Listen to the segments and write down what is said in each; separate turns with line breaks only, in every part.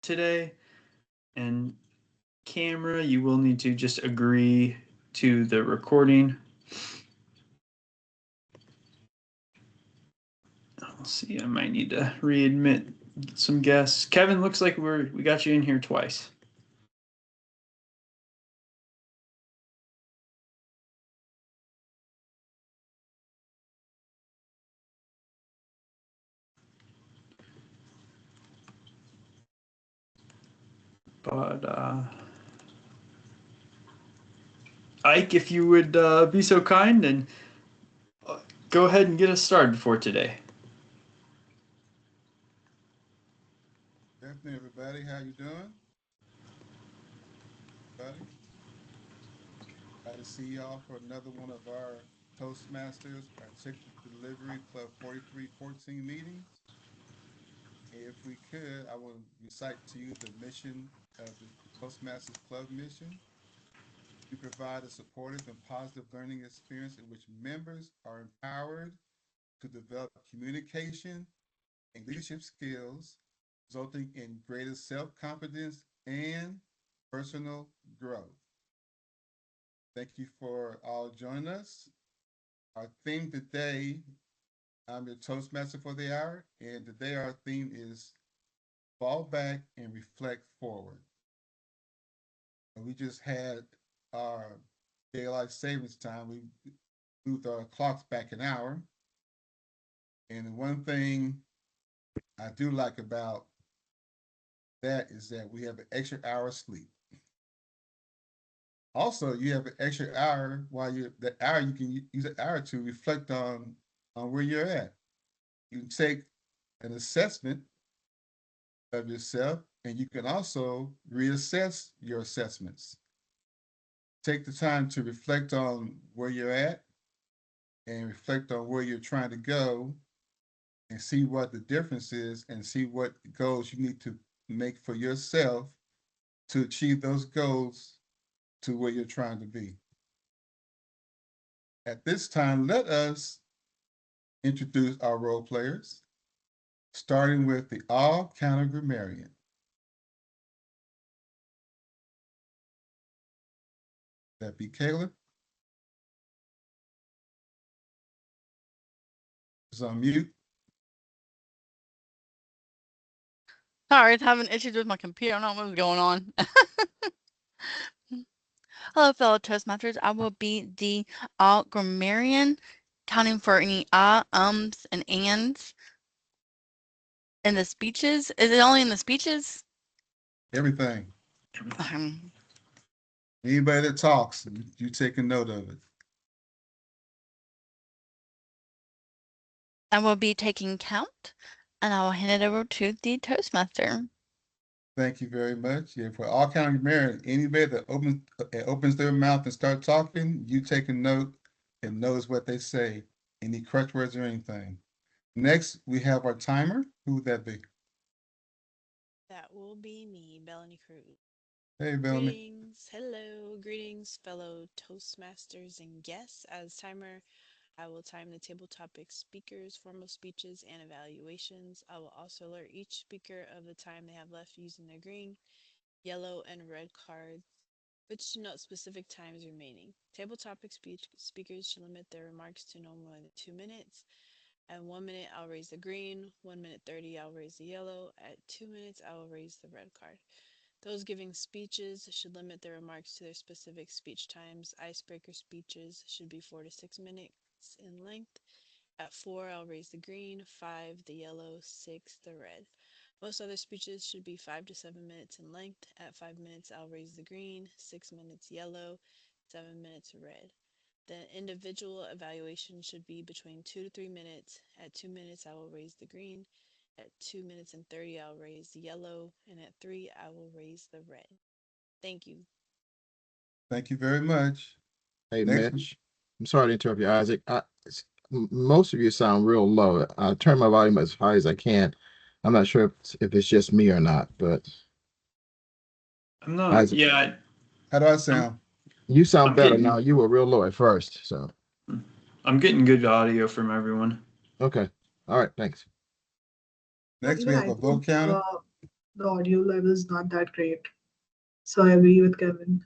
today. And camera, you will need to just agree to the recording. Let's see, I might need to readmit some guests. Kevin, looks like we got you in here twice. But Ike, if you would be so kind and go ahead and get us started for today.
Good afternoon, everybody. How you doing? Everybody? Glad to see y'all for another one of our Toastmasters Articulate Delivery Club 4314 meetings. If we could, I will recite to you the mission of the Toastmasters Club mission. We provide a supportive and positive learning experience in which members are empowered to develop communication and leadership skills, resulting in greater self-confidence and personal growth. Thank you for all joining us. Our theme today, I'm your Toastmaster for the hour, and today our theme is fall back and reflect forward. And we just had our daylight savings time. We moved our clocks back an hour. And one thing I do like about that is that we have an extra hour of sleep. Also, you have an extra hour while you can use an hour to reflect on where you're at. You can take an assessment of yourself, and you can also reassess your assessments. Take the time to reflect on where you're at and reflect on where you're trying to go and see what the difference is and see what goals you need to make for yourself to achieve those goals to where you're trying to be. At this time, let us introduce our role players, starting with the all-counter grammarian. That be Cayla. Is on mute.
Sorry, it's having issues with my computer. I don't know what's going on. Hello, fellow Toastmasters. I will be the grammarian, counting for any ums, and ands in the speeches. Is it only in the speeches?
Everything. Anybody that talks, you take a note of it.
I will be taking count, and I will hand it over to the Toastmaster.
Thank you very much. Yeah, for all counter grammarian, anybody that opens their mouth and start talking, you take a note and knows what they say, any crutch words or anything. Next, we have our timer. Who would that be?
That will be me, Belanie Cruz.
Hey, Belanie.
Greetings, hello, greetings, fellow Toastmasters and guests. As timer, I will time the table topics, speakers, formal speeches, and evaluations. I will also alert each speaker of the time they have left using their green, yellow, and red cards, which denote specific times remaining. Table topic speakers should limit their remarks to no more than 2 minutes. At 1 minute, I'll raise the green. 1 minute 30, I'll raise the yellow. At 2 minutes, I will raise the red card. Those giving speeches should limit their remarks to their specific speech times. Icebreaker speeches should be 4 to 6 minutes in length. At 4, I'll raise the green, 5, the yellow, 6, the red. Most other speeches should be 5 to 7 minutes in length. At 5 minutes, I'll raise the green, 6 minutes yellow, 7 minutes red. The individual evaluation should be between 2 to 3 minutes. At 2 minutes, I will raise the green. At 2 minutes and 30, I'll raise the yellow. And at 3, I will raise the red. Thank you.
Thank you very much.
Hey, Mitch. I'm sorry to interrupt you, Isaac. Most of you sound real low. I turn my volume as high as I can. I'm not sure if it's just me or not, but
I'm not.
Isaac,
Yeah.
How do I sound?
you sound better now. You were real low at first, so.
I'm getting good audio from everyone.
Okay. All right. Thanks.
Next, we have a vote counter.
the audio level is not that great. So I agree with Kevin.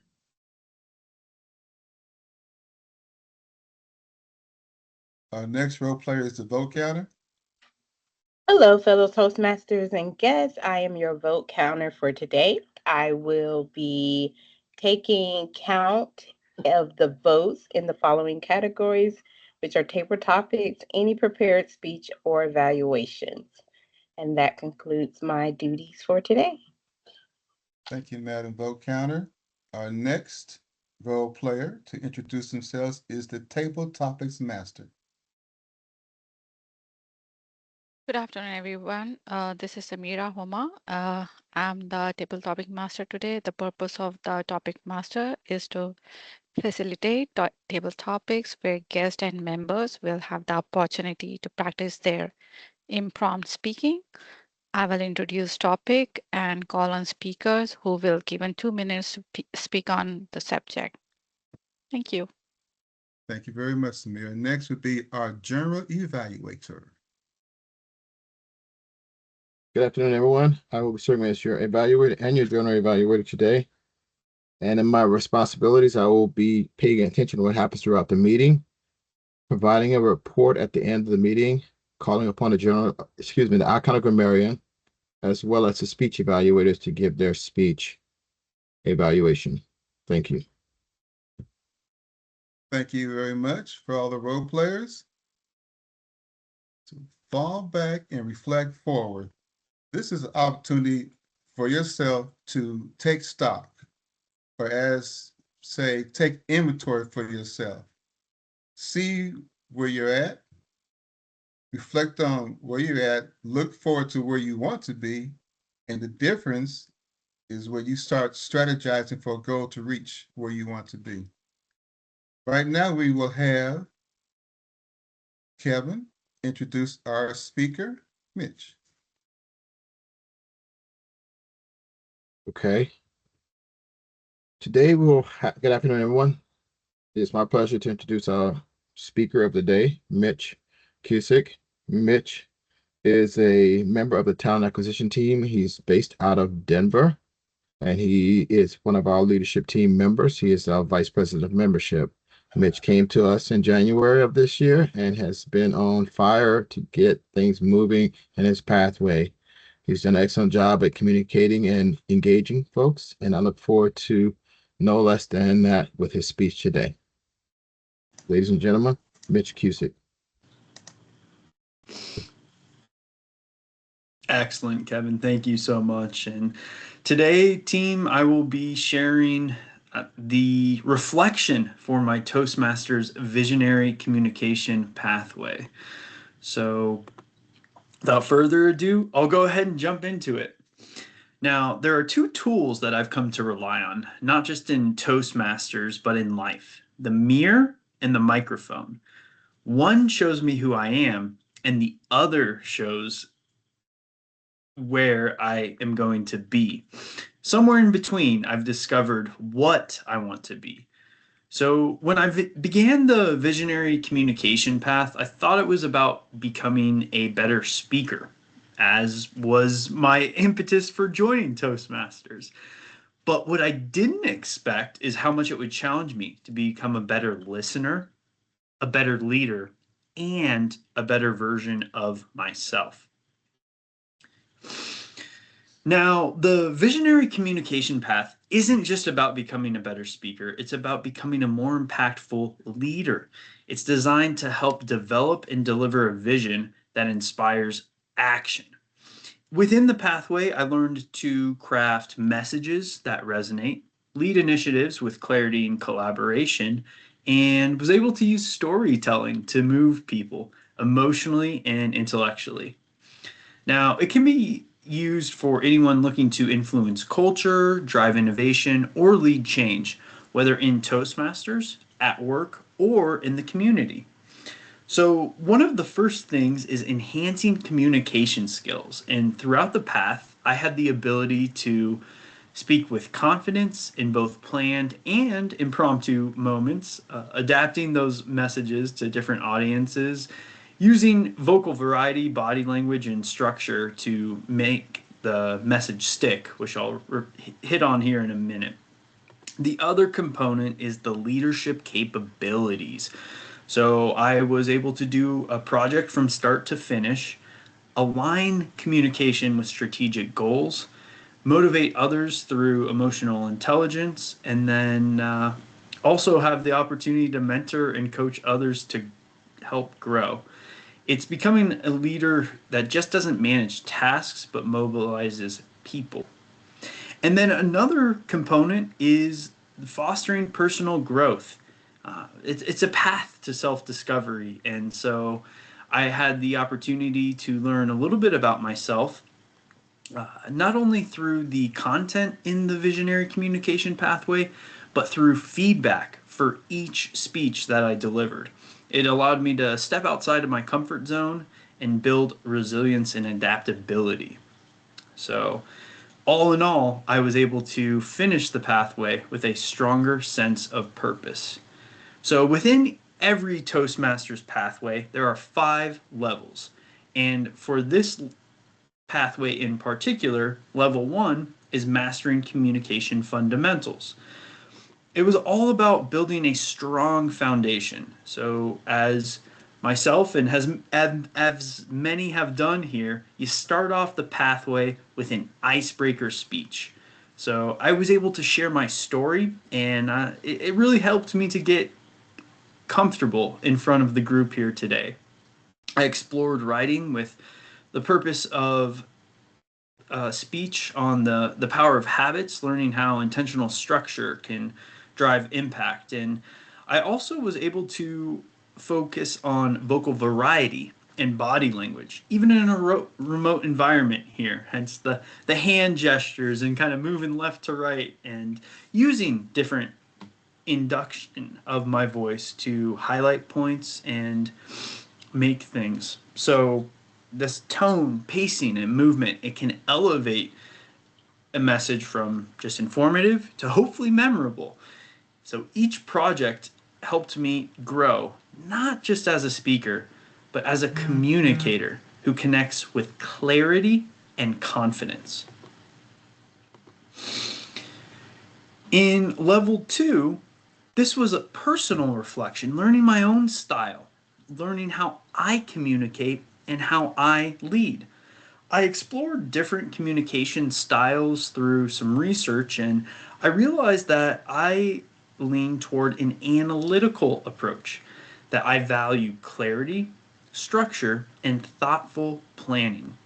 Our next role player is the vote counter.
Hello, fellow Toastmasters and guests. I am your vote counter for today. I will be taking count of the votes in the following categories, which are table topics, any prepared speech, or evaluations. And that concludes my duties for today.
Thank you, Madam Vote Counter. Our next role player to introduce themselves is the Table Topics Master.
Good afternoon, everyone. This is Sameera Homa. I'm the table topic master today. The purpose of the topic master is to facilitate table topics where guests and members will have the opportunity to practice their impromptu speaking. I will introduce topic and call on speakers who will given 2 minutes to speak on the subject. Thank you.
Thank you very much, Sameera. Next would be our General Evaluator.
Good afternoon, everyone. I will be serving as your evaluator and your general evaluator today. And in my responsibilities, I will be paying attention to what happens throughout the meeting, providing a report at the end of the meeting, calling upon the iconic grammarian, as well as the speech evaluators to give their speech evaluation. Thank you.
Thank you very much for all the role players. To fall back and reflect forward. This is an opportunity for yourself to take stock, or take inventory for yourself. See where you're at, reflect on where you're at, look forward to where you want to be, and the difference is where you start strategizing for a goal to reach where you want to be. Right now, we will have Kevin introduce our speaker, Mitch.
Okay. Today we will good afternoon, everyone. It's my pleasure to introduce our speaker of the day, Mitch Kusick. Mitch is a member of the talent acquisition team. He's based out of Denver, and he is one of our leadership team members. He is our vice president of membership. Mitch came to us in January of this year and has been on fire to get things moving in his pathway. He's done an excellent job at communicating and engaging folks, and I look forward to no less than that with his speech today. Ladies and gentlemen, Mitch Kusick.
Excellent, Kevin. Thank you so much. And today, team, I will be sharing the reflection for my Toastmasters visionary communication pathway. So without further ado, I'll go ahead and jump into it. Now, there are two tools that I've come to rely on, not just in Toastmasters, but in life: the mirror and the microphone. One shows me who I am, and the other shows where I am going to be. Somewhere in between, I've discovered what I want to be. So when I began the visionary communication path, I thought it was about becoming a better speaker, as was my impetus for joining Toastmasters. But what I didn't expect is how much it would challenge me to become a better listener, a better leader, and a better version of myself. Now, the visionary communication path isn't just about becoming a better speaker. It's about becoming a more impactful leader. It's designed to help develop and deliver a vision that inspires action. Within the pathway, I learned to craft messages that resonate, lead initiatives with clarity and collaboration, and was able to use storytelling to move people emotionally and intellectually. Now, it can be used for anyone looking to influence culture, drive innovation, or lead change, whether in Toastmasters, at work, or in the community. So one of the first things is enhancing communication skills. And throughout the path, I had the ability to speak with confidence in both planned and impromptu moments, adapting those messages to different audiences, using vocal variety, body language, and structure to make the message stick, which I'll hit on here in a minute. The other component is the leadership capabilities. So I was able to do a project from start to finish, align communication with strategic goals, motivate others through emotional intelligence, and then also have the opportunity to mentor and coach others to help grow. It's becoming a leader that just doesn't manage tasks but mobilizes people. And then another component is fostering personal growth. It's a path to self-discovery. And so I had the opportunity to learn a little bit about myself, not only through the content in the visionary communication pathway, but through feedback for each speech that I delivered. It allowed me to step outside of my comfort zone and build resilience and adaptability. So all in all, I was able to finish the pathway with a stronger sense of purpose. So within every Toastmasters pathway, there are 5 levels. And for this pathway in particular, level 1 is mastering communication fundamentals. It was all about building a strong foundation. So as myself and as many have done here, you start off the pathway with an icebreaker speech. So I was able to share my story, and it really helped me to get comfortable in front of the group here today. I explored writing with the purpose of speech on the power of habits, learning how intentional structure can drive impact. And I also was able to focus on vocal variety and body language, even in a remote environment here, hence the hand gestures and kind of moving left to right and using different induction of my voice to highlight points and make things. So this tone, pacing, and movement, it can elevate a message from just informative to hopefully memorable. So each project helped me grow, not just as a speaker, but as a communicator who connects with clarity and confidence. In level 2, this was a personal reflection, learning my own style, learning how I communicate and how I lead. I explored different communication styles through some research, and I realized that I lean toward an analytical approach, that I value clarity, structure, and thoughtful planning.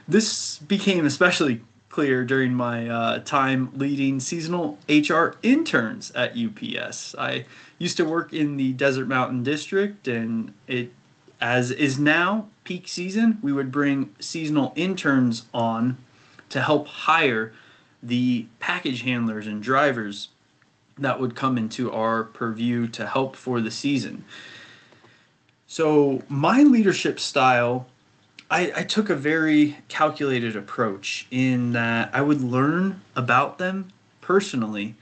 This became especially clear during my time leading seasonal HR interns at UPS. I used to work in the Desert Mountain District, and as is now peak season, we would bring seasonal interns on to help hire the package handlers and drivers that would come into our purview to help for the season. So my leadership style, I took a very calculated approach in that I would learn about them personally.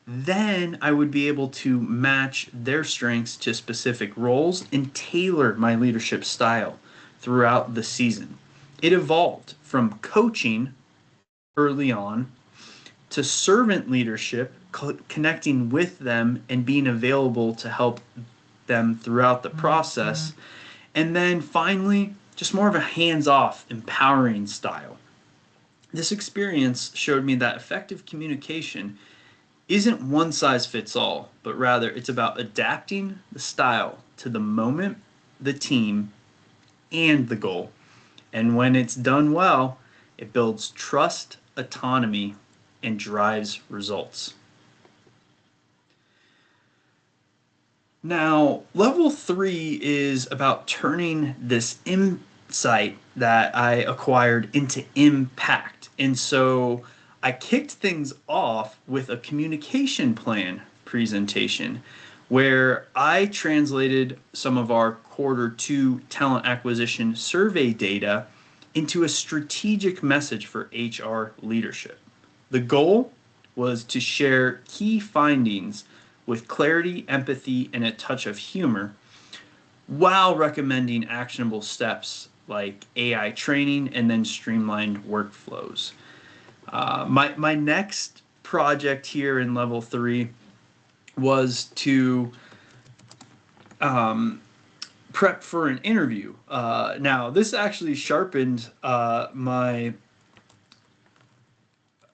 Then I would be able to match their strengths to specific roles and tailor my leadership style throughout the season. It evolved from coaching early on to servant leadership, connecting with them and being available to help them throughout the process. And then finally, just more of a hands-off, empowering style. This experience showed me that effective communication isn't one size fits all, but rather it's about adapting the style to the moment, the team, and the goal. And when it's done well, it builds trust, autonomy, and drives results. Now, level 3 is about turning this insight that I acquired into impact. And so I kicked things off with a communication plan presentation where I translated some of our Q2 talent acquisition survey data into a strategic message for HR leadership. The goal was to share key findings with clarity, empathy, and a touch of humor, while recommending actionable steps like AI training and then streamlined workflows. My next project here in level 3 was to prep for an interview. Now, this actually sharpened my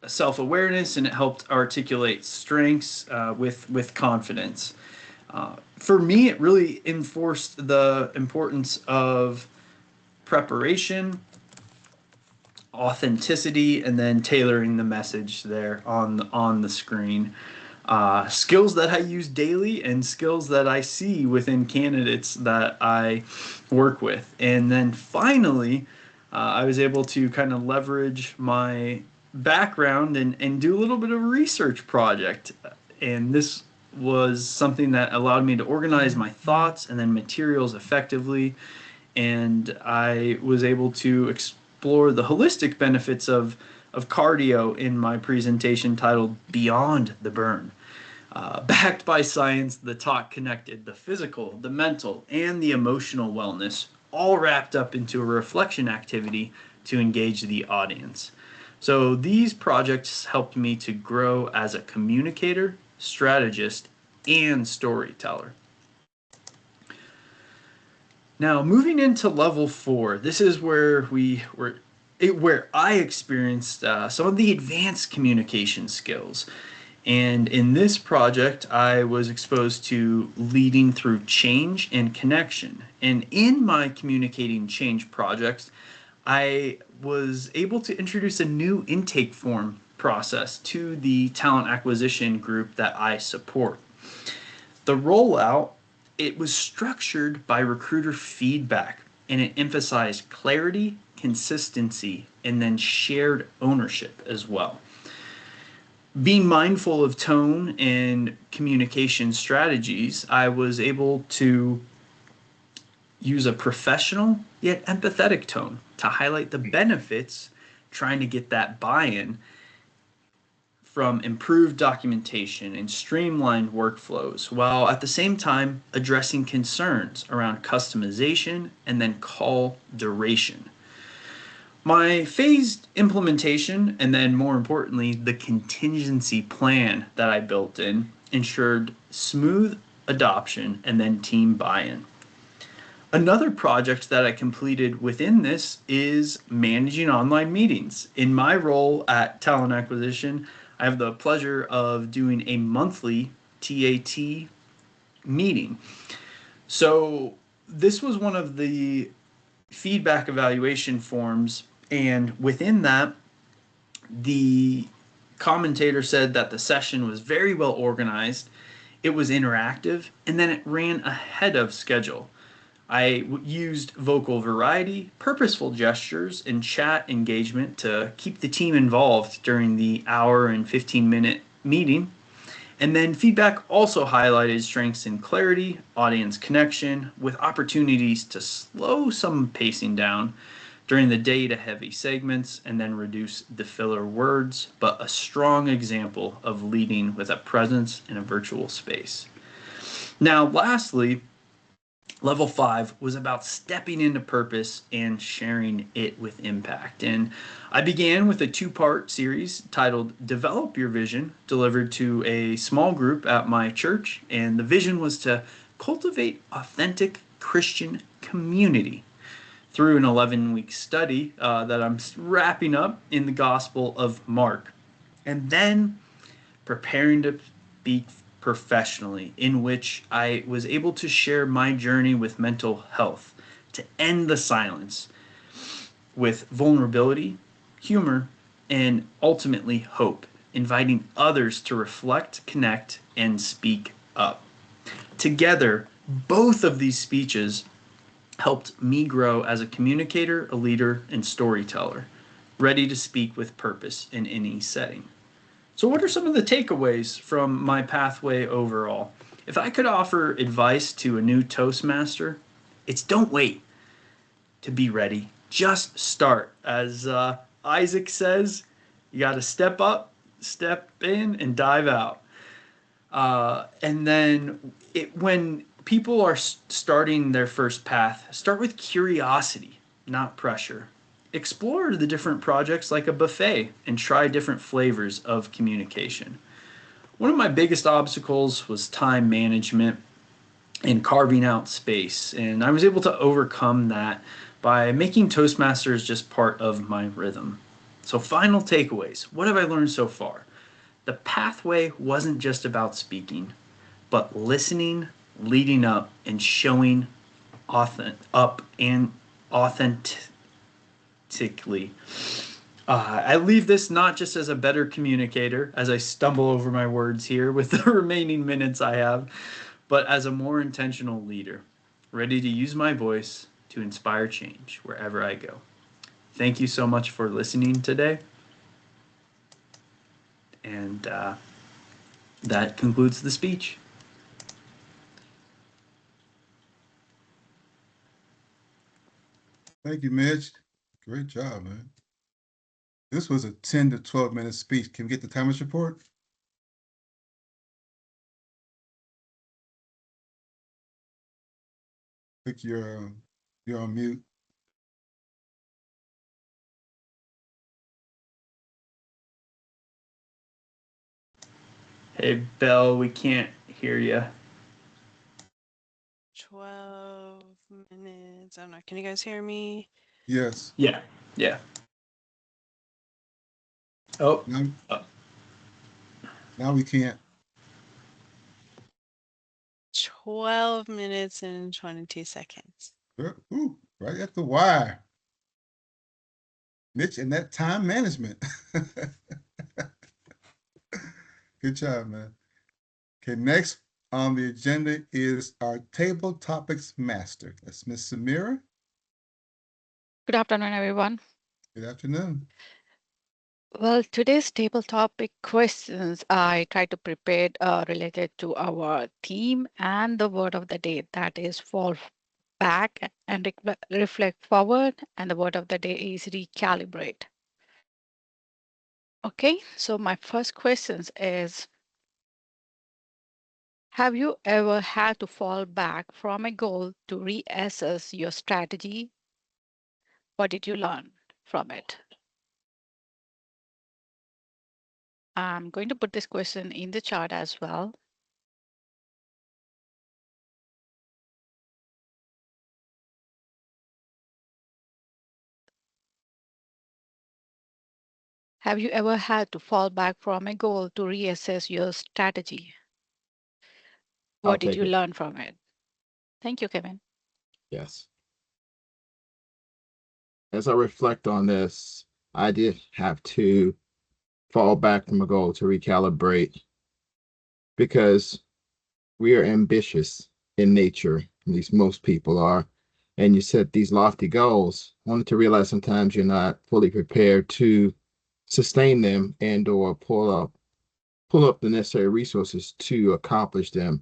self-awareness, and it helped articulate strengths with confidence. For me, it really enforced the importance of preparation, authenticity, and then tailoring the message there on the screen. Skills that I use daily and skills that I see within candidates that I work with. And then finally, I was able to kind of leverage my background and do a little bit of a research project. And this was something that allowed me to organize my thoughts and then materials effectively. And I was able to explore the holistic benefits of cardio in my presentation titled Beyond the Burn. Backed by science, the talk connected the physical, the mental, and the emotional wellness, all wrapped up into a reflection activity to engage the audience. So these projects helped me to grow as a communicator, strategist, and storyteller. Now, moving into level 4, this is where where I experienced some of the advanced communication skills. And in this project, I was exposed to leading through change and connection. And in my communicating change projects, I was able to introduce a new intake form process to the talent acquisition group that I support. The rollout, it was structured by recruiter feedback, and it emphasized clarity, consistency, and then shared ownership as well. Being mindful of tone and communication strategies, I was able to use a professional yet empathetic tone to highlight the benefits, trying to get that buy-in from improved documentation and streamlined workflows, while at the same time addressing concerns around customization and then call duration. My phased implementation, and then more importantly, the contingency plan that I built in, ensured smooth adoption and then team buy-in. Another project that I completed within this is managing online meetings. In my role at Talent Acquisition, I have the pleasure of doing a monthly TAT meeting. So this was one of the feedback evaluation forms, and within that, the commentator said that the session was very well organized, it was interactive, and then it ran ahead of schedule. I used vocal variety, purposeful gestures, and chat engagement to keep the team involved during the hour and 15-minute meeting. And then feedback also highlighted strengths in clarity, audience connection, with opportunities to slow some pacing down during the data-heavy segments and then reduce the filler words, but a strong example of leading with a presence in a virtual space. Now, lastly, level 5 was about stepping into purpose and sharing it with impact. And I began with a 2-part series titled Develop Your Vision, delivered to a small group at my church. And the vision was to cultivate authentic Christian community through an 11-week study that I'm wrapping up in the Gospel of Mark. And then preparing to speak professionally, in which I was able to share my journey with mental health, to end the silence with vulnerability, humor, and ultimately hope, inviting others to reflect, connect, and speak up. Together, both of these speeches helped me grow as a communicator, a leader, and storyteller, ready to speak with purpose in any setting. So what are some of the takeaways from my pathway overall? If I could offer advice to a new Toastmaster, it's don't wait to be ready. Just start. As Issac says, you got to step up, step in, and dive out. And then when people are starting their first path, start with curiosity. not pressure. Explore the different projects like a buffet and try different flavors of communication. One of my biggest obstacles was time management and carving out space, and I was able to overcome that by making Toastmasters just part of my rhythm. So, final takeaways. What have I learned so far? The pathway wasn't just about speaking, but listening, leading up, and showing up and authentically. I leave this not just as a better communicator, as I stumble over my words here with the remaining minutes I have, but as a more intentional leader, ready to use my voice to inspire change wherever I go. Thank you so much for listening today. And that concludes the speech.
Thank you, Mitch. Great job, man. This was a 10 to 12 minute speech. Can we get the timers report? I think you're on mute.
Hey, Belle, we can't hear you.
12 minutes. I don't know. Can you guys hear me?
Yes.
Yeah. Oh.
Now we can't.
12 minutes and 22 seconds.
Ooh, right at the wire. Mitch and that time management. Good job, man. Okay, next on the agenda is our table topics master. That's Miss Sameera.
Good afternoon, everyone.
Good afternoon.
Well, today's table topic questions I try to prepare related to our theme and the word of the day, that is fall back and reflect forward, and the word of the day is recalibrate. Okay, so my first question is, have you ever had to fall back from a goal to reassess your strategy? What did you learn from it? I'm going to put this question in the chat as well. Have you ever had to fall back from a goal to reassess your strategy? What did you learn from it? Thank you, Kevin.
Yes. As I reflect on this, I did have to fall back from a goal to recalibrate because we are ambitious in nature, at least most people are. And you set these lofty goals, only to realize sometimes you're not fully prepared to sustain them and or pull up the necessary resources to accomplish them.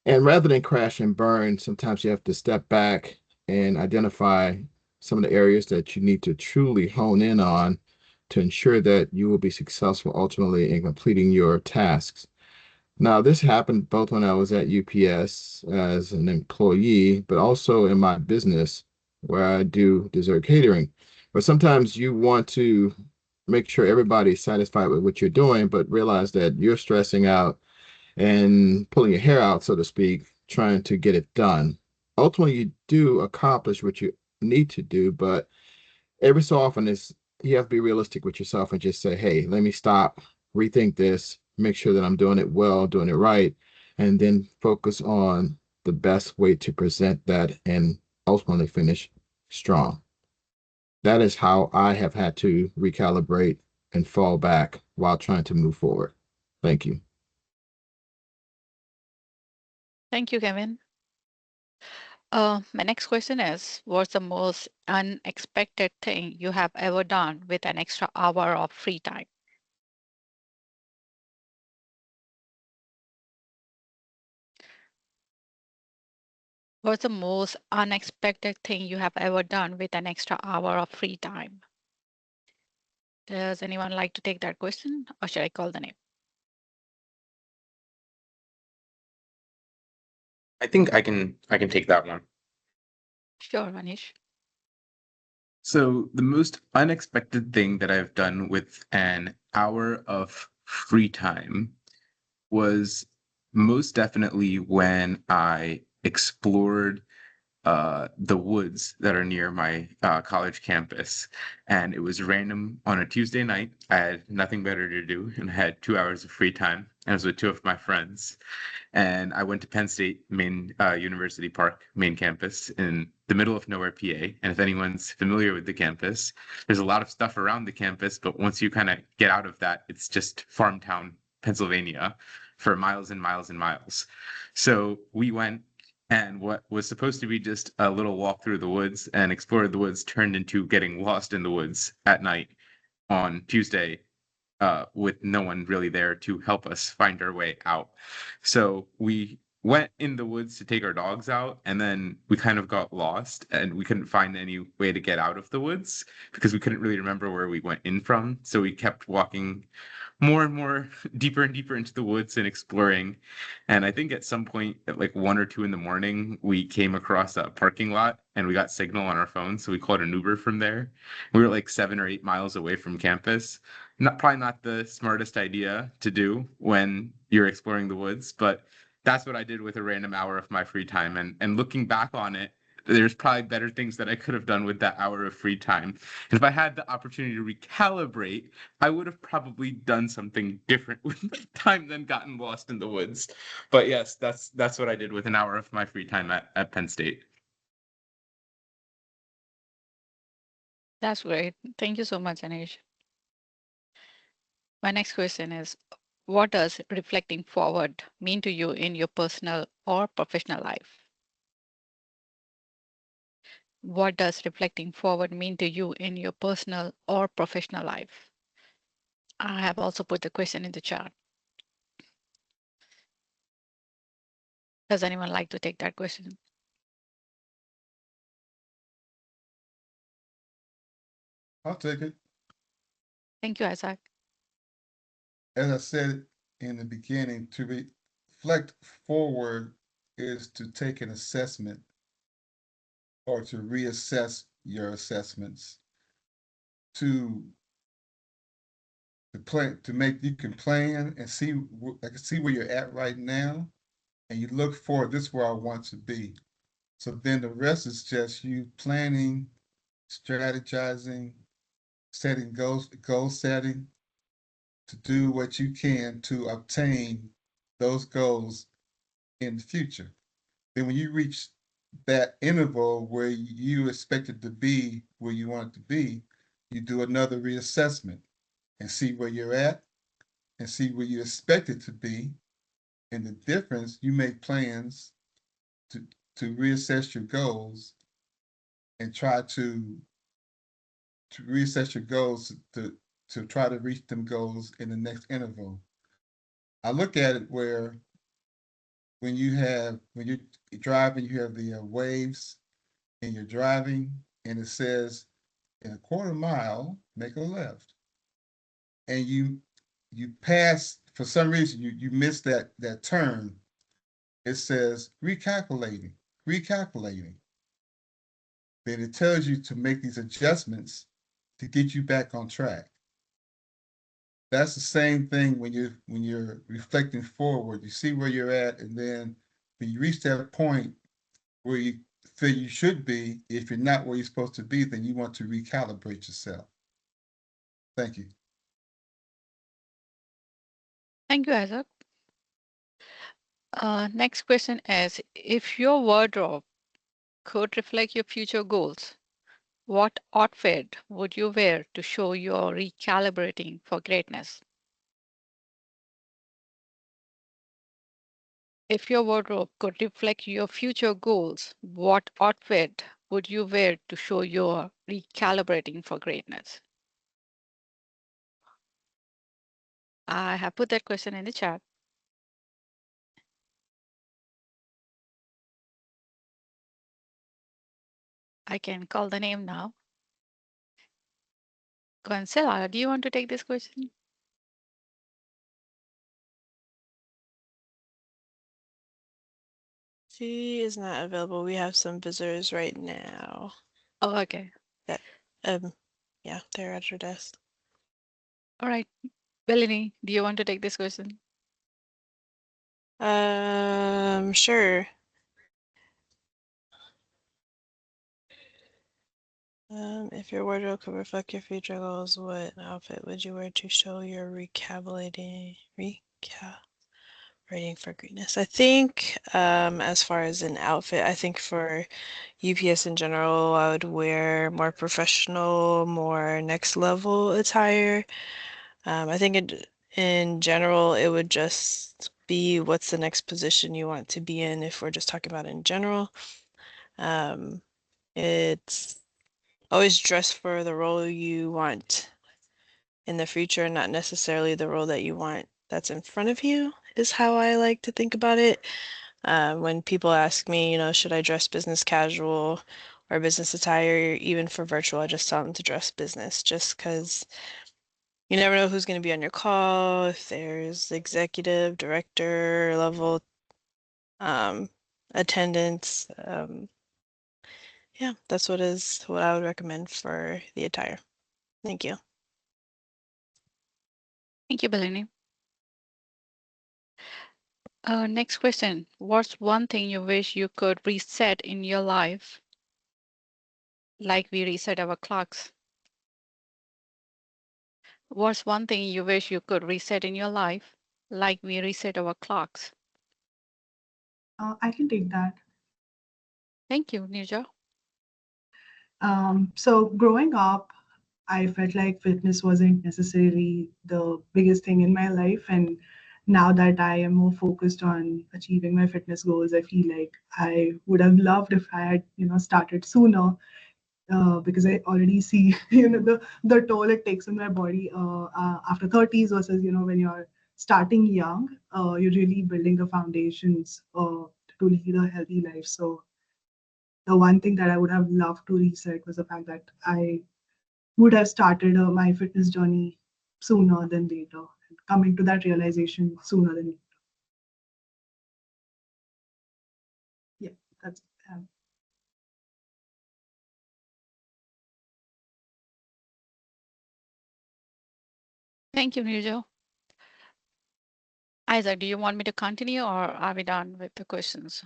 And rather than crash and burn, sometimes you have to step back and identify some of the areas that you need to truly hone in on to ensure that you will be successful ultimately in completing your tasks. Now, this happened both when I was at UPS as an employee, but also in my business where I do dessert catering. But sometimes you want to make sure everybody's satisfied with what you're doing, but realize that you're stressing out and pulling your hair out, so to speak, trying to get it done. Ultimately, you do accomplish what you need to do, but every so often you have to be realistic with yourself and just say, hey, let me stop, rethink this, make sure that I'm doing it well, doing it right, and then focus on the best way to present that and ultimately finish strong. That is how I have had to recalibrate and fall back while trying to move forward. Thank you.
Thank you, Kevin. My next question is, what's the most unexpected thing you have ever done with an extra hour of free time? What's the most unexpected thing you have ever done with an extra hour of free time? Does anyone like to take that question, or should I call the name?
I think I can take that one.
Sure, Manish.
So the most unexpected thing that I've done with an hour of free time was most definitely when I explored the woods that are near my college campus. And it was random on a Tuesday night. I had nothing better to do and I had 2 hours of free time. I was with two of my friends. And I went to Penn State main University Park, main campus in the middle of nowhere, PA. And if anyone's familiar with the campus, there's a lot of stuff around the campus. But once you kind of get out of that, it's just farm town, Pennsylvania for miles and miles and miles. So we went and what was supposed to be just a little walk through the woods and explore the woods turned into getting lost in the woods at night on Tuesday, with no one really there to help us find our way out. So we went in the woods to take our dogs out, and then we kind of got lost and we couldn't find any way to get out of the woods because we couldn't really remember where we went in from. So we kept walking more and more deeper and deeper into the woods and exploring. And I think at some point at like 1 or 2 in the morning, we came across a parking lot and we got signal on our phone. So we called an Uber from there. We were like 7 or 8 miles away from campus. Probably not the smartest idea to do when you're exploring the woods, but that's what I did with a random hour of my free time. And looking back on it, there's probably better things that I could have done with that hour of free time. And if I had the opportunity to recalibrate, I would have probably done something different with my time than gotten lost in the woods. But yes, that's what I did with an hour of my free time at Penn State.
That's great. Thank you so much, Anish. My next question is, what does reflecting forward mean to you in your personal or professional life? What does reflecting forward mean to you in your personal or professional life? I have also put the question in the chat. Does anyone like to take that question?
I'll take it.
Thank you, Isaac.
As I said in the beginning, to reflect forward is to take an assessment or to reassess your assessments, to plan, to make, you can plan and see, I can see where you're at right now, and you look forward, this is where I want to be. So then the rest is just you planning, strategizing, setting goals, goal setting to do what you can to obtain those goals in the future. Then when you reach that interval where you expected to be where you want it to be, you do another reassessment and see where you're at and see where you expect it to be. And the difference, you make plans to, to reassess your goals and try to reassess your goals to try to reach them goals in the next interval. I look at it where when you're driving, you have the waves and you're driving and it says in a quarter mile, make a left. And you pass, for some reason, you miss that turn. It says recalculating. Then it tells you to make these adjustments to get you back on track. That's the same thing when you're reflecting forward. You see where you're at, and then when you reach that point where you feel you should be, if you're not where you're supposed to be, then you want to recalibrate yourself. Thank you.
Thank you, Isaac. Next question is, if your wardrobe could reflect your future goals, what outfit would you wear to show you're recalibrating for greatness? If your wardrobe could reflect your future goals, what outfit would you wear to show you're recalibrating for greatness? I have put that question in the chat. I can call the name now. Gonzalo, do you want to take this question?
She is not available. We have some visitors right now.
Oh, okay.
That Yeah, they're at your desk.
All right. Belanie, do you want to take this question?
Sure. If your wardrobe could reflect your future goals, what outfit would you wear to show your recalibrating for greatness? I think, as far as an outfit, I think for UPS in general, I would wear more professional, more next level attire. I think in general, it would just be what's the next position you want to be in if we're just talking about in general. It's always dress for the role you want in the future, not necessarily the role that you want that's in front of you, is how I like to think about it. When people ask me, you know, should I dress business casual or business attire, even for virtual, I just tell them to dress business, just because you never know who's going to be on your call, if there's executive, director level attendance. Yeah, that's what I would recommend for the attire. Thank you.
Thank you, Belanie. Next question. What's one thing you wish you could reset in your life, like we reset our clocks? What's one thing you wish you could reset in your life, like we reset our clocks?
I can take that.
Thank you, Nirja.
So growing up, I felt like fitness wasn't necessarily the biggest thing in my life. And now that I am more focused on achieving my fitness goals, I feel like I would have loved if I had, started sooner. Because I already see, the toll it takes on my body after 30s versus, when you're starting young, you're really building the foundations to lead a healthy life. So the one thing that I would have loved to reset was the fact that I would have started my fitness journey sooner than later, coming to that realization sooner than later. Yeah, that's
Thank you, Nirja. Isaac, do you want me to continue or are we done with the questions?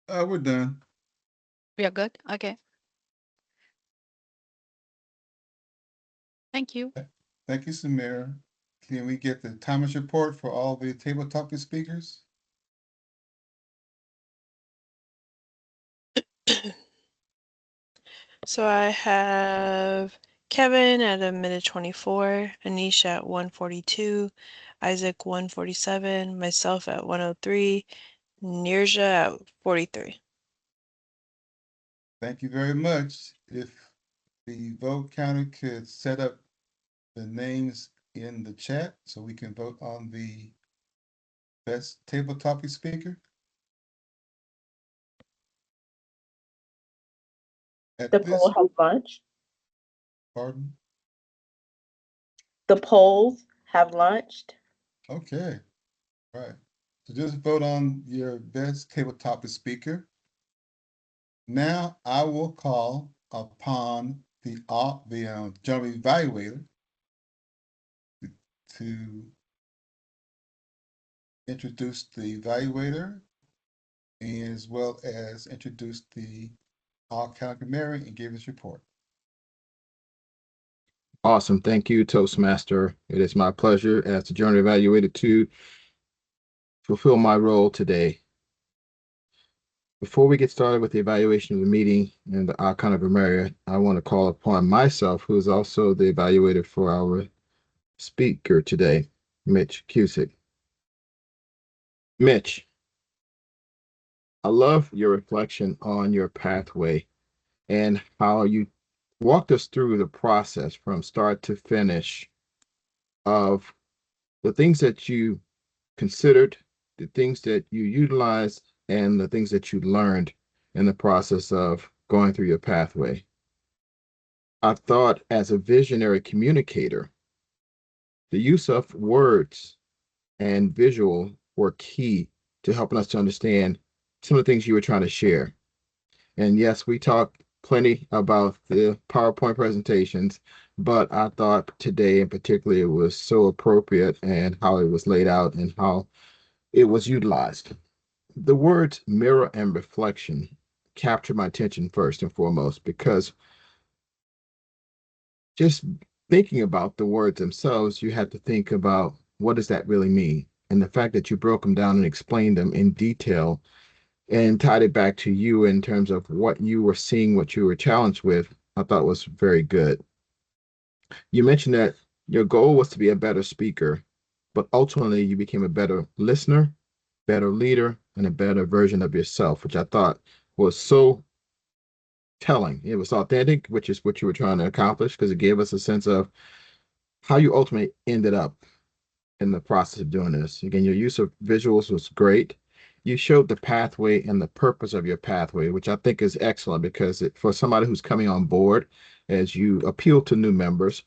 We're done.
We are good? Okay. Thank you.
Thank you, Sameera. Can we get the timers report for all the table topic speakers?
So I have Kevin at a minute 24, Anisha at 142, Isaac 147, myself at 103, Nirja at 43.
Thank you very much. If the vote counter could set up the names in the chat so we can vote on the best table topic speaker.
The poll has launched.
Pardon?
The polls have launched.
Okay, right. So just vote on your best table topic speaker. Now I will call upon the general evaluator to introduce the evaluator as well as introduce the all-county grammarian and give his report.
Awesome. Thank you, Toastmaster. It is my pleasure as the journal evaluator to fulfill my role today. Before we get started with the evaluation of the meeting and the icon of grammarian, I want to call upon myself, who is also the evaluator for our speaker today, Mitch Kusick. Mitch, I love your reflection on your pathway and how you walked us through the process from start to finish of the things that you considered, the things that you utilized, and the things that you learned in the process of going through your pathway. I thought as a visionary communicator, the use of words and visual were key to helping us to understand some of the things you were trying to share. And yes, we talked plenty about the PowerPoint presentations, but I thought today in particular it was so appropriate and how it was laid out and how it was utilized. The words mirror and reflection captured my attention first and foremost because just thinking about the words themselves, you have to think about what does that really mean? And the fact that you broke them down and explained them in detail and tied it back to you in terms of what you were seeing, what you were challenged with, I thought was very good. You mentioned that your goal was to be a better speaker, but ultimately you became a better listener, better leader, and a better version of yourself, which I thought was so telling. It was authentic, which is what you were trying to accomplish, because it gave us a sense of how you ultimately ended up in the process of doing this. Again, your use of visuals was great. You showed the pathway and the purpose of your pathway, which I think is excellent because for somebody who's coming on board, as you appeal to new members,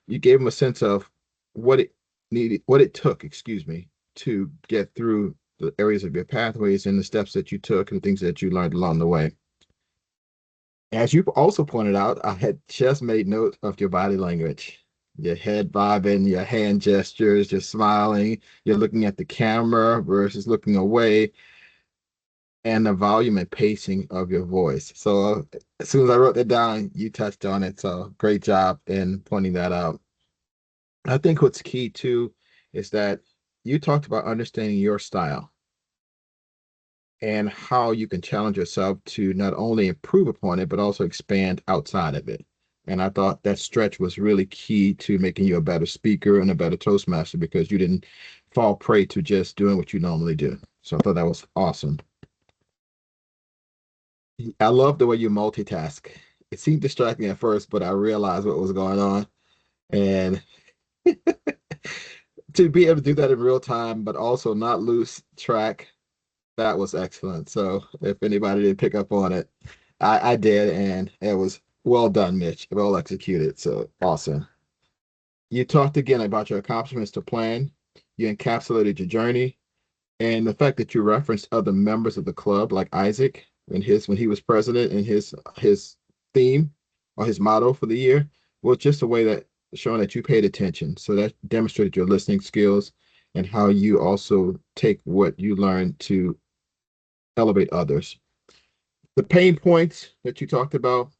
you gave them a sense of what it needed, what it took, excuse me, to get through the areas of your pathways and the steps that you took and the things that you learned along the way. As you also pointed out, I had just made note of your body language, your head bobbing, your hand gestures, you're smiling, you're looking at the camera versus looking away, and the volume and pacing of your voice. So as soon as I wrote that down, you touched on it. So great job in pointing that out. I think what's key too is that you talked about understanding your style and how you can challenge yourself to not only improve upon it, but also expand outside of it. And I thought that stretch was really key to making you a better speaker and a better Toastmaster because you didn't fall prey to just doing what you normally do. So I thought that was awesome. I love the way you multitask. It seemed distracting at first, but I realized what was going on. And to be able to do that in real time, but also not lose track, that was excellent. So if anybody didn't pick up on it, I did, and it was well done, Mitch. Well executed. So awesome. You talked again about your accomplishments to plan. You encapsulated your journey, and the fact that you referenced other members of the club, like Issac, when he was president, and his theme or his motto for the year was just a way that showing that you paid attention. So that demonstrated your listening skills and how you also take what you learned to elevate others. The pain points that you talked about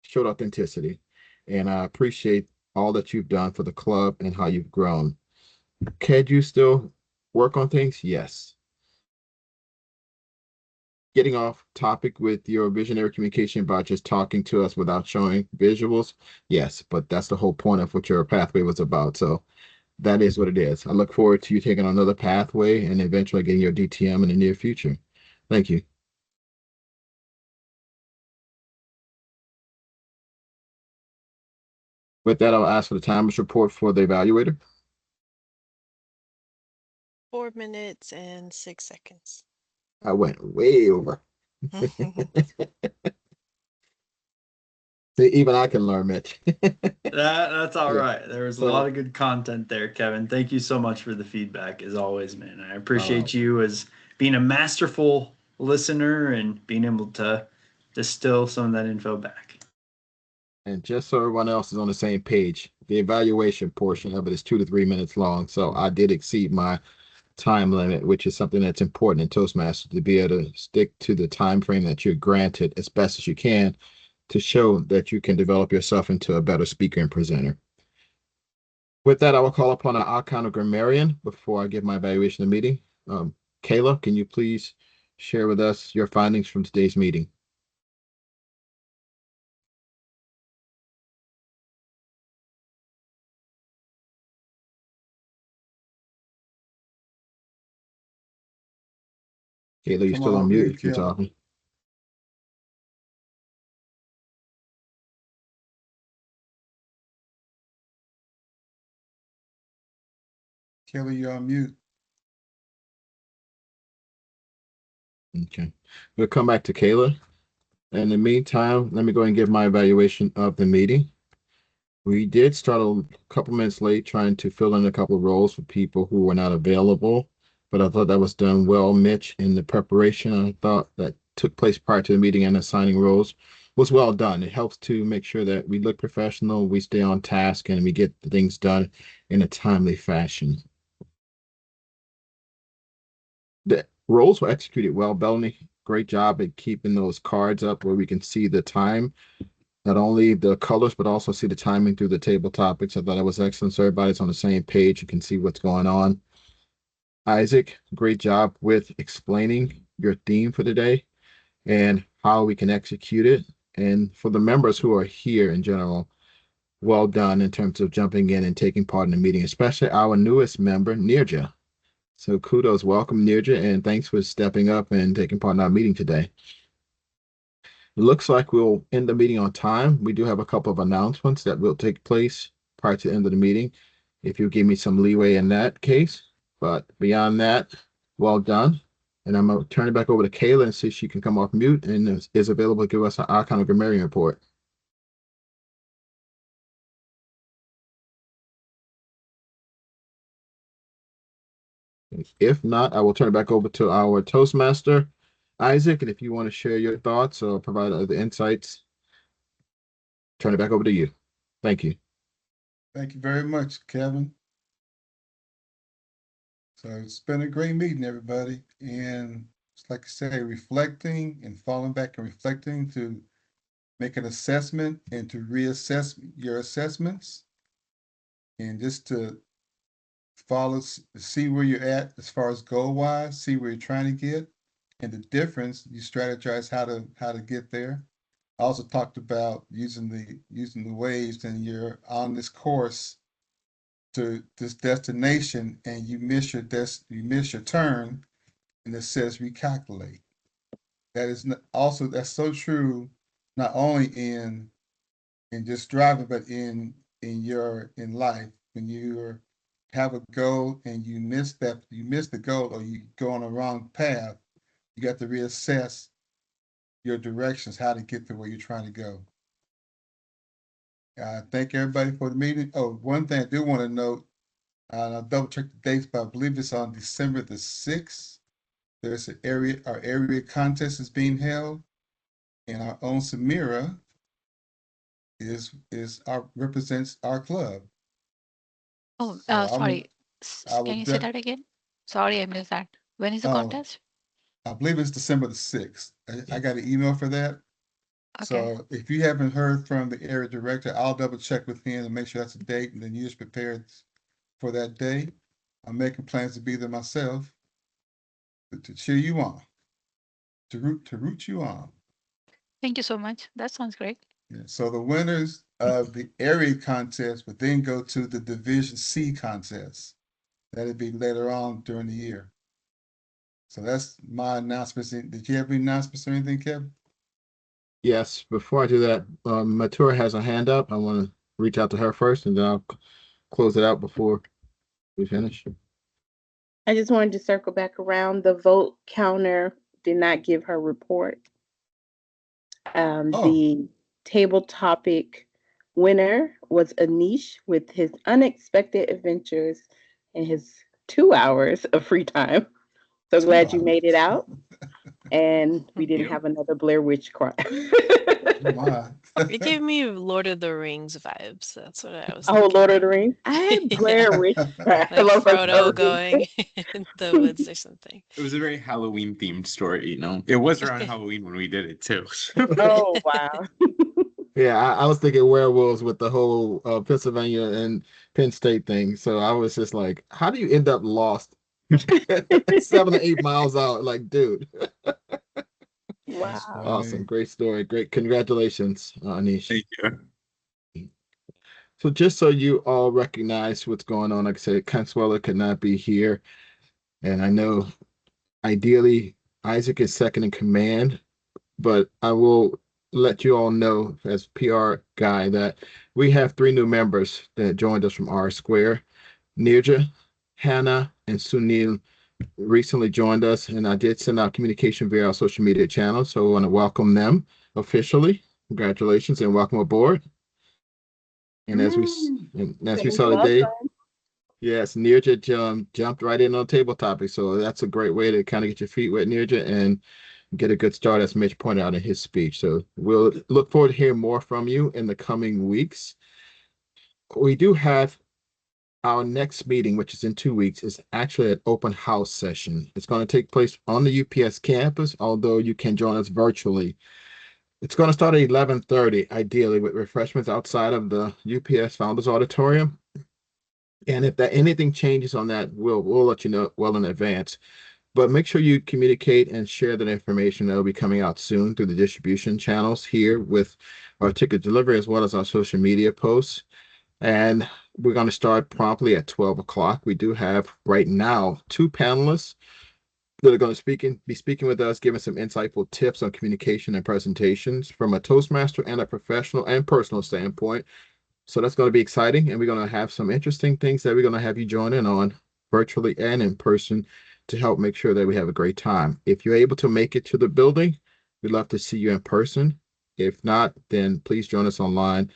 showed authenticity, and I appreciate all that you've done for the club and how you've grown. Can you still work on things? Yes. Getting off topic with your visionary communication about just talking to us without showing visuals, yes, but that's the whole point of what your pathway was about. So that is what it is. I look forward to you taking another pathway and eventually getting your DTM in the near future. Thank you. With that, I'll ask for the timers report for the evaluator.
4 minutes and 6 seconds.
I went way over. See, even I can learn, Mitch.
That's all
Yeah.
right. There was a
So-
lot of good content there, Kevin. Thank you so much for the feedback, as always, man. I appreciate you as being a masterful listener and being able to distill some of that info back.
And just so everyone else is on the same page, the evaluation portion of it is 2 to 3 minutes long. So I did exceed my time limit, which is something that's important in Toastmasters, to be able to stick to the time frame that you're granted as best as you can to show that you can develop yourself into a better speaker and presenter. With that, I will call upon our icon of Grammarian before I give my evaluation of the meeting. Cayla, can you please share with us your findings from today's meeting? Cayla, you're
Come
still on
on,
mute
mute,
if you're
Cayla.
talking.
Cayla, you're on mute.
Okay. We'll come back to Cayla. In the meantime, let me go and give my evaluation of the meeting. We did start a couple minutes late trying to fill in a couple of roles for people who were not available, but I thought that was done well, Mitch, in the preparation I thought that took place prior to the meeting and assigning roles was well done. It helps to make sure that we look professional, we stay on task, and we get things done in a timely fashion. The roles were executed well, Belanie. Great job at keeping those cards up where we can see the time, not only the colors, but also see the timing through the table topics. I thought that was excellent. So everybody's on the same page. You can see what's going on. Isaac, great job with explaining your theme for today and how we can execute it. And for the members who are here in general, well done in terms of jumping in and taking part in the meeting, especially our newest member, Nirja. So kudos, welcome Nirja, and thanks for stepping up and taking part in our meeting today. It looks like we'll end the meeting on time. We do have a couple of announcements that will take place prior to the end of the meeting, if you give me some leeway in that case. But beyond that, well done. And I'm going to turn it back over to Cayla and see if she can come off mute and is available to give us an icon of Grammarian report. If not, I will turn it back over to our Toastmaster, Isaac. And if you want to share your thoughts or provide other insights, turn it back over to you. Thank you.
Thank you very much, Kevin. So it's been a great meeting, everybody. And it's like I say, reflecting and falling back and reflecting to make an assessment and to reassess your assessments. And just to see where you're at as far as goal-wise, see where you're trying to get, and the difference, you strategize how to get there. I also talked about using the waves, and you're on this course to this destination, and you miss your turn, and it says recalculate. That is also, that's so true, not only in just driving, but in life. When you have a goal and you miss the goal, or you go on the wrong path, you got to reassess your directions, how to get to where you're trying to go. Thank everybody for the meeting. Oh, one thing I do want to note, I'll double check the dates, but I believe it's on December the 6th. There's our area contest is being held, and our own Sameera represents our club.
Oh,
So
sorry. Can you say that again? Sorry, I missed that. When is the contest?
I believe it's December the 6th. I got an email for that.
Okay.
So if you haven't heard from the area director, I'll double check with him and make sure that's a date, and then you're just prepared for that day. I'm making plans to be there myself to cheer you on, to root you on.
Thank you so much. That sounds great.
Yeah, so the winners of the area contest would then go to the Division C contest. That'd be later on during the year. So that's my announcements. Did you have any announcements or anything, Kevin?
Yes, before I do that, Matura has a hand up. I want to reach out to her first, and then I'll close it out before we finish.
I just wanted to circle back around. The vote counter did not give her report. The table topic winner was Anish with his unexpected adventures in his 2 hours of free time. So glad you made it out. And we didn't have another Blair Witch cry.
It gave me Lord of the Rings vibes. That's what I was
Oh,
thinking.
Lord of the Rings. I had Blair Witch cry.
Like Frodo going in the woods or something.
It was a very Halloween themed story, you know. It was around Halloween when we did it too.
Oh, wow.
Yeah, I was thinking werewolves with the whole Pennsylvania and Penn State thing. So I was just like, how do you end up lost 7 to 8 miles out? Like, dude.
Wow.
Awesome. Great story. Great. Congratulations, Anish.
Thank you.
So just so you all recognize what's going on, like I said, Consuela could not be here. And I know ideally Isaac is second in command, but I will let you all know as PR guy that we have 3 new members that joined us from R Square. Nirja, Hannah, and Sunil recently joined us, and I did send out communication via our social media channels, so I want to welcome them officially. Congratulations and welcome aboard. And as we saw today, yes, Nirja jumped right in on table topic, so that's a great way to kind of get your feet wet, Nirja. And get a good start, as Mitch pointed out in his speech. So we'll look forward to hearing more from you in the coming weeks. We do have our next meeting, which is in 2 weeks, is actually an open house session. It's going to take place on the UPS campus, although you can join us virtually. It's going to start at 11:30, ideally, with refreshments outside of the UPS Founders Auditorium. And if anything changes on that, we'll let you know well in advance. But make sure you communicate and share that information that will be coming out soon through the distribution channels here with our ticket delivery, as well as our social media posts. And we're going to start promptly at 12 o'clock. We do have right now 2 panelists that are going to be speaking with us, giving some insightful tips on communication and presentations from a Toastmaster and a professional and personal standpoint. So that's going to be exciting, and we're going to have some interesting things that we're going to have you join in on virtually and in person to help make sure that we have a great time. If you're able to make it to the building, we'd love to see you in person. If not, then please join us online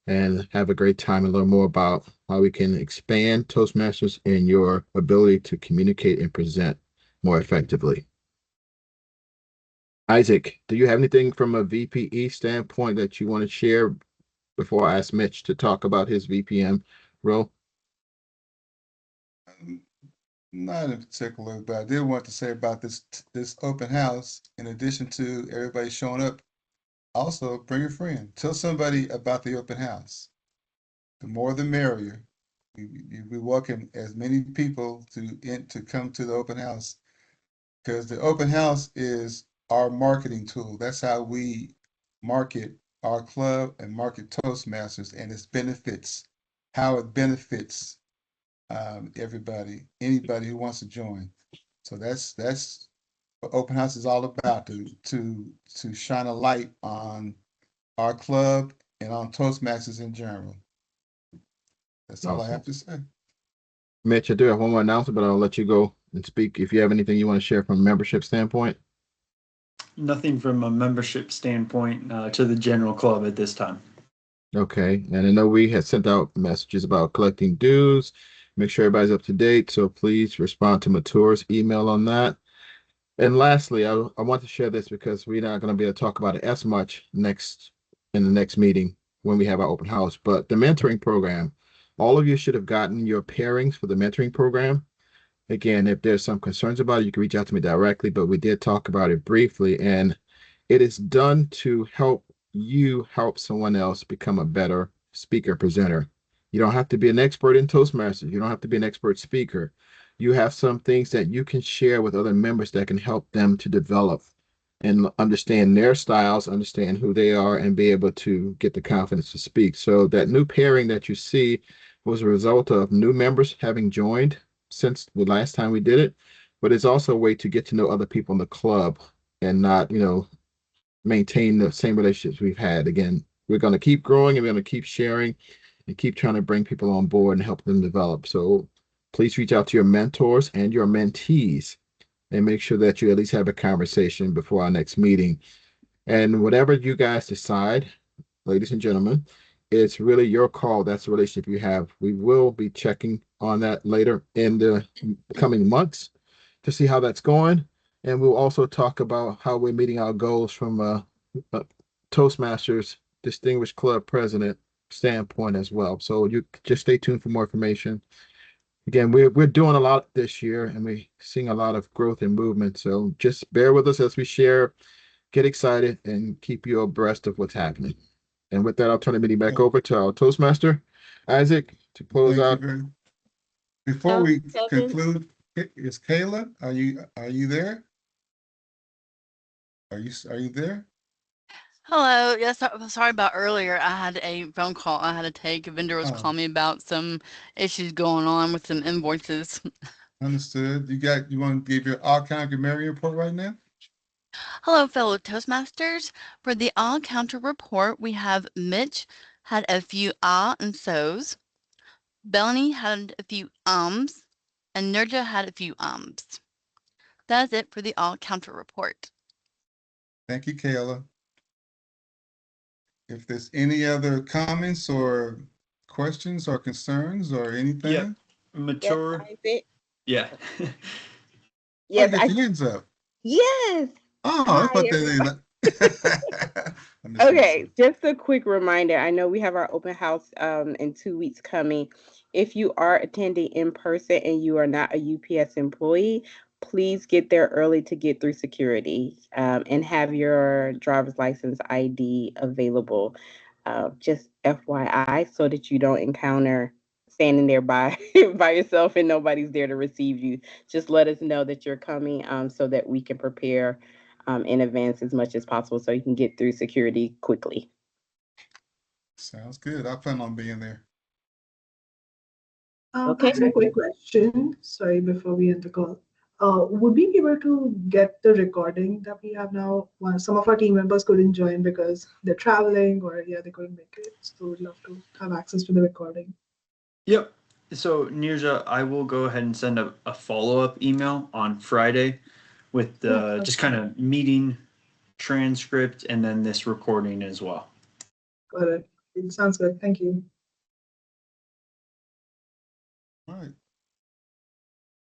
and have a great time and learn more about how we can expand Toastmasters and your ability to communicate and present more effectively. Isaac, do you have anything from a VPE standpoint that you want to share before I ask Mitch to talk about his VPM role?
Not in particular, but I did want to say about this open house. In addition to everybody showing up, also bring a friend. Tell somebody about the open house. The more the merrier. We welcome as many people to come to the open house, because the open house is our marketing tool. That's how we market our club and market Toastmasters and its benefits, how it benefits everybody, anybody who wants to join. So that's what open house is all about, to shine a light on our club and on Toastmasters in general. That's all I have to say.
Mitch, I do have one more announcement, but I'll let you go and speak if you have anything you want to share from a membership standpoint.
Nothing from a membership standpoint to the general club at this time.
Okay, and I know we had sent out messages about collecting dues. Make sure everybody's up to date, so please respond to Matour's email on that. And lastly, I want to share this because we're not going to be able to talk about it as much in the next meeting when we have our open house, but the mentoring program. All of you should have gotten your pairings for the mentoring program. Again, if there's some concerns about it, you can reach out to me directly, but we did talk about it briefly, and it is done to help you help someone else become a better speaker presenter. You don't have to be an expert in Toastmasters. You don't have to be an expert speaker. You have some things that you can share with other members that can help them to develop and understand their styles, understand who they are, and be able to get the confidence to speak. So that new pairing that you see was a result of new members having joined since the last time we did it, but it's also a way to get to know other people in the club and not, maintain the same relationships we've had. Again, we're going to keep growing and we're going to keep sharing and keep trying to bring people on board and help them develop. So please reach out to your mentors and your mentees and make sure that you at least have a conversation before our next meeting. And whatever you guys decide, ladies and gentlemen, it's really your call. That's the relationship you have. We will be checking on that later in the coming months to see how that's going. And we'll also talk about how we're meeting our goals from a Toastmasters Distinguished Club President standpoint as well. So you just stay tuned for more information. Again, we're doing a lot this year, and we're seeing a lot of growth and movement. So just bear with us as we share, get excited, and keep you abreast of what's happening. And with that, I'll turn the meeting back over to our Toastmaster, Isaac, to close out.
Before we conclude, is Cayla? Are you there? Are you there?
Hello. Yes, sorry about earlier. I had a phone call I had to take. A vendor was calling me about some issues going on with some invoices.
Understood. You want to give your all-count Grammarian report right now?
Hello, fellow Toastmasters. For the all-counter report, we have Mitch had a few and so's. Belanie had a few and Nerja had a few That's it for the all-counter report.
Thank you, Cayla. If there's any other comments or questions or concerns or anything?
Yeah, mature.
Yes,
Yeah.
yes,
I get the hands up.
Yes.
Oh,
Hi,
that's what they
Okay, just a quick reminder. I know we have our open house in 2 weeks coming. If you are attending in person and you are not a UPS employee, please get there early to get through security and have your driver's license ID available. Just FYI, so that you don't encounter standing there by by yourself and nobody's there to receive you. Just let us know that you're coming so that we can prepare in advance as much as possible so you can get through security quickly.
Sounds good. I plan on being there.
Okay.
I have a quick question. Sorry, before we end the call. Would we be able to get the recording that we have now? Well, some of our team members couldn't join because they're traveling or they couldn't make it. So we'd love to have access to the recording.
Yep. So Nirja, I will go ahead and send a follow-up email on Friday with the just kind of meeting transcript and then this recording as well.
Got it. It sounds good. Thank you.
All right.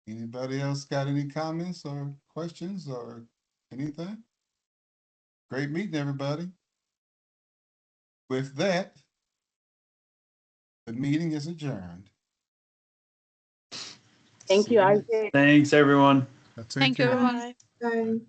Anybody else got any comments or questions or anything? Great meeting everybody. With that, the meeting is adjourned.
Thank you, Isaac.
Thanks, everyone.
Take
Thank you,
care.
everyone.
Bye.